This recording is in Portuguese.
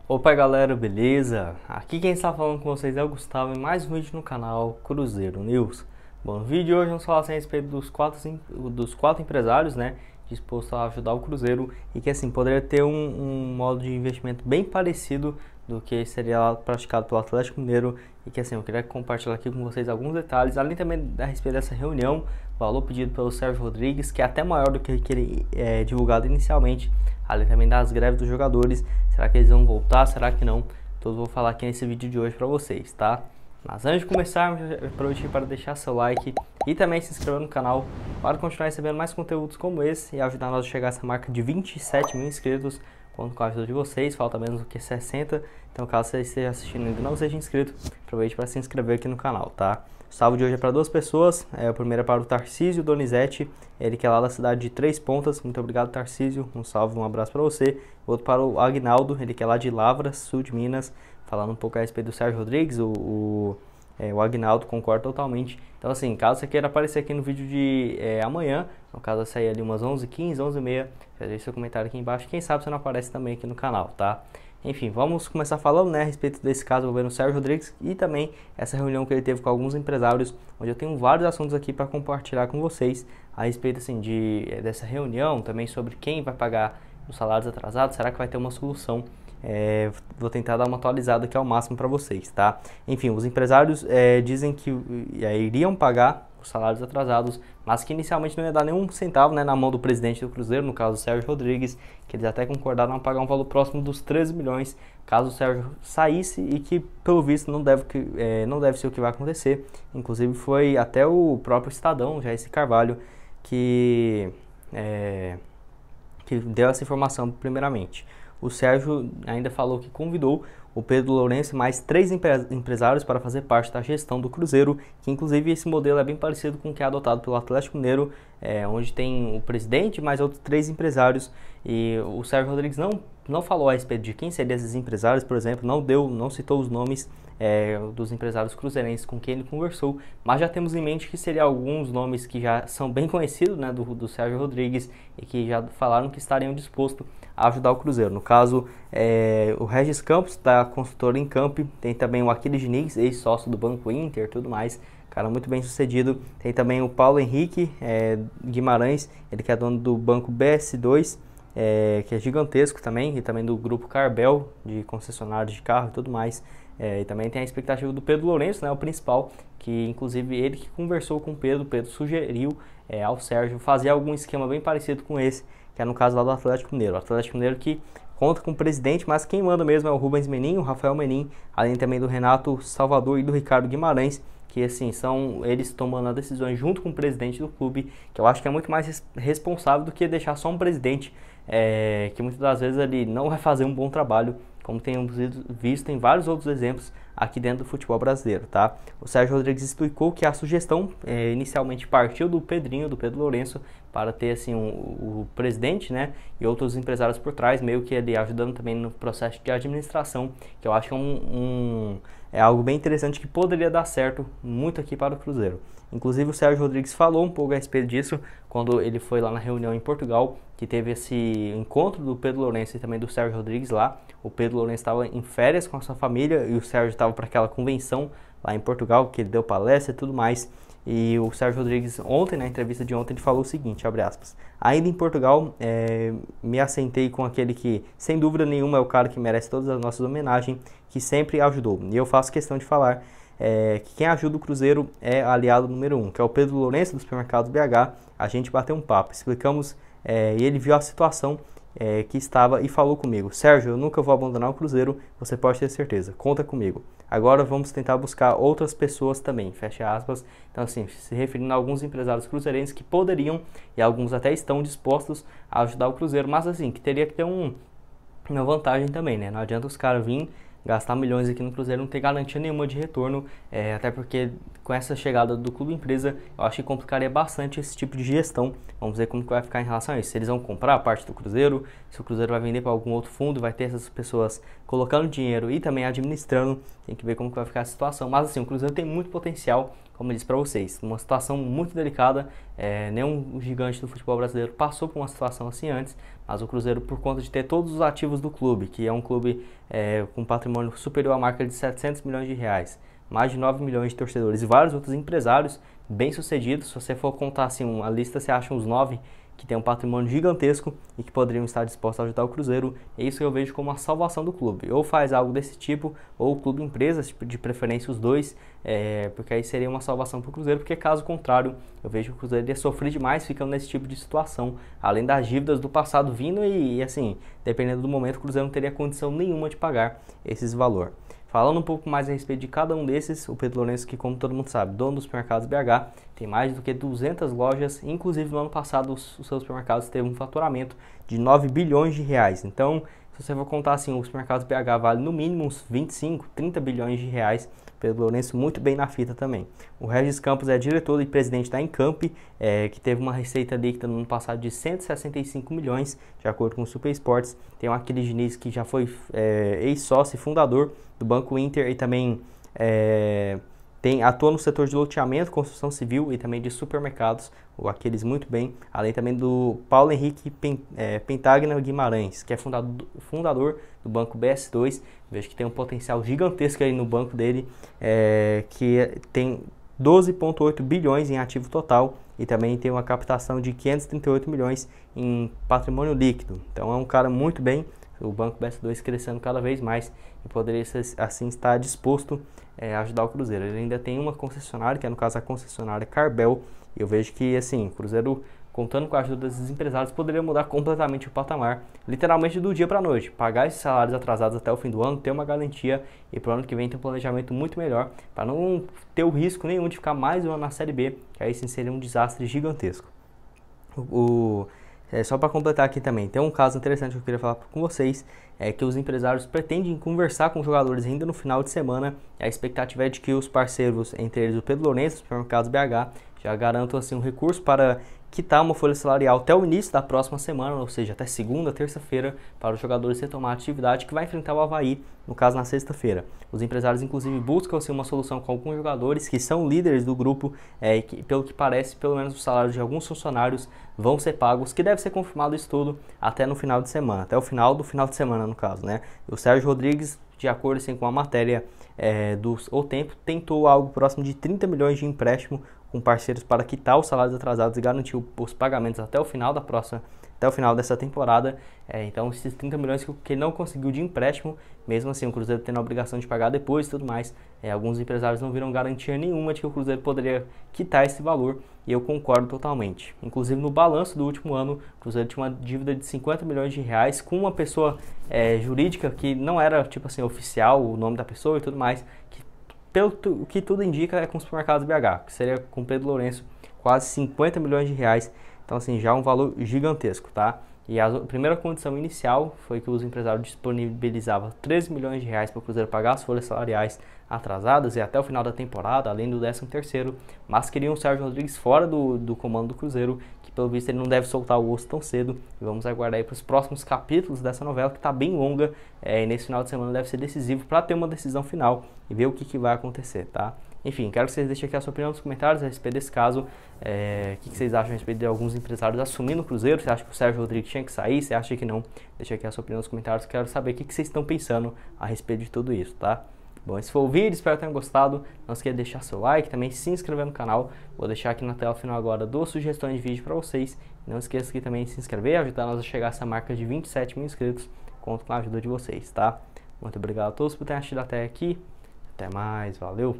Opa galera, beleza? Aqui quem está falando com vocês é o Gustavo em mais um vídeo no canal Cruzeiro News. Bom, no vídeo de hoje vamos falar a respeito dos quatro empresários, né, dispostos a ajudar o Cruzeiro e que assim poderia ter um modo de investimento bem parecido do que seria praticado pelo Atlético Mineiro e que assim eu queria compartilhar aqui com vocês alguns detalhes, além também a respeito dessa reunião, valor pedido pelo Sérgio Rodrigues, que é até maior do que ele divulgado inicialmente, além também das greves dos jogadores. Será que eles vão voltar? Será que não? Então eu vou falar aqui nesse vídeo de hoje para vocês, tá? Mas antes de começar, aproveite para deixar seu like e também se inscrever no canal para continuar recebendo mais conteúdos como esse e ajudar nós a chegar a essa marca de 27 mil inscritos. Conto com a ajuda de vocês, falta menos do que 60, então caso você esteja assistindo e ainda não seja inscrito, aproveite para se inscrever aqui no canal, tá? O salve de hoje é para duas pessoas, o primeiro é para o Tarcísio Donizete, ele que é lá da cidade de Três Pontas. Muito obrigado, Tarcísio, um salve, um abraço para você. Outro para o Agnaldo, ele que é lá de Lavras, sul de Minas, falando um pouco a respeito do Sérgio Rodrigues. O Agnaldo concorda totalmente. Então assim, caso você queira aparecer aqui no vídeo de amanhã, no caso vai sair ali umas 11h15, 11h30, já deixe seu comentário aqui embaixo, quem sabe você não aparece também aqui no canal, tá? Enfim, vamos começar falando, né, a respeito desse caso envolvendo o Sérgio Rodrigues e também essa reunião que ele teve com alguns empresários, onde eu tenho vários assuntos aqui para compartilhar com vocês a respeito assim dessa reunião, também sobre quem vai pagar os salários atrasados, será que vai ter uma solução? Vou tentar dar uma atualizada aqui ao máximo para vocês, tá? Enfim, os empresários dizem que iriam pagar os salários atrasados, mas que inicialmente não ia dar nenhum centavo, né, na mão do presidente do Cruzeiro, no caso o Sérgio Rodrigues, que eles até concordaram a pagar um valor próximo dos 13 milhões, caso o Sérgio saísse, e que pelo visto não deve ser o que vai acontecer. Inclusive foi até o próprio Estadão, Jair Carvalho, que deu essa informação primeiramente. O Sérgio ainda falou que convidou o Pedro Lourenço e mais 3 empresários para fazer parte da gestão do Cruzeiro, que inclusive esse modelo é bem parecido com o que é adotado pelo Atlético Mineiro, onde tem o presidente e mais outros 3 empresários, e o Sérgio Rodrigues não falou a respeito de quem seriam esses empresários, por exemplo, não citou os nomes dos empresários cruzeirenses com quem ele conversou, mas já temos em mente que seriam alguns nomes que já são bem conhecidos, né, do Sérgio Rodrigues, e que já falaram que estariam dispostos a ajudar o Cruzeiro. No caso, o Regis Campos, da consultora Encamp, tem também o Aquiles Diniz, ex-sócio do Banco Inter, tudo mais, cara muito bem sucedido. Tem também o Paulo Henrique Guimarães, ele que é dono do Banco BS2, que é gigantesco também, e também do Grupo Carbel, de concessionários de carro e tudo mais. E também tem a expectativa do Pedro Lourenço, né, o principal, que inclusive ele que conversou com o Pedro sugeriu ao Sérgio fazer algum esquema bem parecido com esse, que é no caso lá do Atlético Mineiro. O Atlético Mineiro que conta com o presidente, mas quem manda mesmo é o Rubens Menin, o Rafael Menin, além também do Renato Salvador e do Ricardo Guimarães, que assim, são eles tomando as decisões junto com o presidente do clube, que eu acho que é muito mais responsável do que deixar só um presidente, que muitas das vezes ele não vai fazer um bom trabalho, como temos visto em vários outros exemplos aqui dentro do futebol brasileiro, tá? O Sérgio Rodrigues explicou que a sugestão inicialmente partiu do Pedro Lourenço, para ter assim o presidente, né, e outros empresários por trás, meio que ele ajudando também no processo de administração, que eu acho que é algo bem interessante que poderia dar certo muito aqui para o Cruzeiro. Inclusive o Sérgio Rodrigues falou um pouco a respeito disso quando ele foi lá na reunião em Portugal, que teve esse encontro do Pedro Lourenço e também do Sérgio Rodrigues lá. O Pedro Lourenço estava em férias com a sua família e o Sérgio estava para aquela convenção lá em Portugal, que ele deu palestra e tudo mais. E o Sérgio Rodrigues ontem, na entrevista de ontem, ele falou o seguinte, abre aspas: ainda em Portugal, me assentei com aquele que, sem dúvida nenhuma, é o cara que merece todas as nossas homenagens, que sempre ajudou. E eu faço questão de falar que quem ajuda o Cruzeiro é aliado número 1, que é o Pedro Lourenço, do Supermercados BH. A gente bateu um papo, explicamos, e ele viu a situação que estava e falou comigo: Sérgio, eu nunca vou abandonar o Cruzeiro, você pode ter certeza, conta comigo. Agora vamos tentar buscar outras pessoas também, fecha aspas. Então assim, se referindo a alguns empresários cruzeirenses que poderiam, e alguns até estão dispostos a ajudar o Cruzeiro, mas assim, que teria que ter uma vantagem também, né? Não adianta os caras virem gastar milhões aqui no Cruzeiro, não ter garantia nenhuma de retorno, até porque com essa chegada do clube empresa, eu acho que complicaria bastante esse tipo de gestão. Vamos ver como que vai ficar em relação a isso, se eles vão comprar a parte do Cruzeiro, se o Cruzeiro vai vender para algum outro fundo, vai ter essas pessoas colocando dinheiro e também administrando, tem que ver como que vai ficar a situação. Mas assim, o Cruzeiro tem muito potencial, como eu disse para vocês, uma situação muito delicada, nenhum gigante do futebol brasileiro passou por uma situação assim antes, mas o Cruzeiro, por conta de ter todos os ativos do clube, que é um clube com patrimônio superior à marca de 700 milhões de reais, mais de 9 milhões de torcedores e vários outros empresários bem-sucedidos. Se você for contar assim uma lista, você acha uns 9 que tem um patrimônio gigantesco e que poderiam estar dispostos a ajudar o Cruzeiro. E isso eu vejo como a salvação do clube. Ou faz algo desse tipo, ou o clube empresa, de preferência os dois, porque aí seria uma salvação para o Cruzeiro, porque caso contrário, eu vejo que o Cruzeiro ia sofrer demais ficando nesse tipo de situação, além das dívidas do passado vindo e assim, dependendo do momento, o Cruzeiro não teria condição nenhuma de pagar esses valores. Falando um pouco mais a respeito de cada um desses, o Pedro Lourenço, que como todo mundo sabe, dono dos supermercados BH, tem mais do que 200 lojas, inclusive no ano passado os seus supermercados teve um faturamento de 9 bilhões de reais. Então, se você for contar assim, os supermercados BH vale no mínimo uns 25, 30 bilhões de reais. Pedro Lourenço muito bem na fita também. O Regis Campos é diretor e presidente da Encamp, que teve uma receita líquida no ano passado de 165 milhões, de acordo com o Super Esportes. Tem o Aquiles Diniz, que já foi ex-sócio e fundador do Banco Inter e também atua no setor de loteamento, construção civil e também de supermercados, o Aquiles muito bem, além também do Paulo Henrique Pentagna Guimarães, que é fundador do Banco BS2, vejo que tem um potencial gigantesco aí no banco dele, que tem 12,8 bilhões em ativo total e também tem uma captação de 538 milhões em patrimônio líquido, então é um cara muito bem, o Banco BS2 crescendo cada vez mais e poderia assim estar disposto a ajudar o Cruzeiro. Ele ainda tem uma concessionária, que é no caso a concessionária Carbel, e eu vejo que assim, o Cruzeiro, contando com a ajuda desses empresários, poderia mudar completamente o patamar, literalmente do dia para a noite, pagar esses salários atrasados até o fim do ano, ter uma garantia e para o ano que vem ter um planejamento muito melhor, para não ter o risco nenhum de ficar mais um ano na Série B, que aí sim seria um desastre gigantesco. Só para completar aqui também, tem um caso interessante que eu queria falar com vocês, que os empresários pretendem conversar com os jogadores ainda no final de semana, e a expectativa é de que os parceiros, entre eles o Pedro Lourenço, Supermercados BH, já garantam assim, um recurso para quitar uma folha salarial até o início da próxima semana, ou seja, até segunda, terça-feira, para os jogadores retomar a atividade que vai enfrentar o Avaí, no caso na sexta-feira. Os empresários inclusive buscam assim, uma solução com alguns jogadores que são líderes do grupo, que, pelo que parece, pelo menos os salários de alguns funcionários vão ser pagos, que deve ser confirmado isso tudo até no final de semana, até o final do final de semana no caso, né? O Sérgio Rodrigues, de acordo assim, com a matéria do O Tempo, tentou algo próximo de 30 milhões de empréstimo com parceiros para quitar os salários atrasados e garantir os pagamentos até o final dessa temporada. Então esses 30 milhões que ele não conseguiu de empréstimo, mesmo assim o Cruzeiro tendo a obrigação de pagar depois e tudo mais, alguns empresários não viram garantia nenhuma de que o Cruzeiro poderia quitar esse valor, e eu concordo totalmente. Inclusive no balanço do último ano, o Cruzeiro tinha uma dívida de 50 milhões de reais com uma pessoa jurídica que não era tipo assim oficial, o nome da pessoa e tudo mais, pelo que tudo indica é com os supermercados BH, que seria com Pedro Lourenço quase 50 milhões de reais, então assim, já um valor gigantesco, tá? E a primeira condição inicial foi que os empresários disponibilizavam 13 milhões de reais para o Cruzeiro pagar as folhas salariais atrasadas e até o final da temporada, além do 13º, mas queriam o Sérgio Rodrigues fora do comando do Cruzeiro, que pelo visto ele não deve soltar o osso tão cedo, e vamos aguardar aí para os próximos capítulos dessa novela, que está bem longa, e nesse final de semana deve ser decisivo para ter uma decisão final e ver o que vai acontecer, tá? Enfim, quero que vocês deixem aqui a sua opinião nos comentários a respeito desse caso. O que vocês acham a respeito de alguns empresários assumindo o Cruzeiro? Você acha que o Sérgio Rodrigues tinha que sair? Você acha que não? Deixa aqui a sua opinião nos comentários. Quero saber o que vocês estão pensando a respeito de tudo isso, tá? Bom, esse foi o vídeo, espero que tenham gostado. Não esqueça de deixar seu like, também se inscrever no canal. Vou deixar aqui na tela final agora 2 sugestões de vídeo para vocês. Não esqueça aqui também de se inscrever, ajudar nós a chegar a essa marca de 27 mil inscritos. Conto com a ajuda de vocês, tá? Muito obrigado a todos por terem assistido até aqui. Até mais, valeu!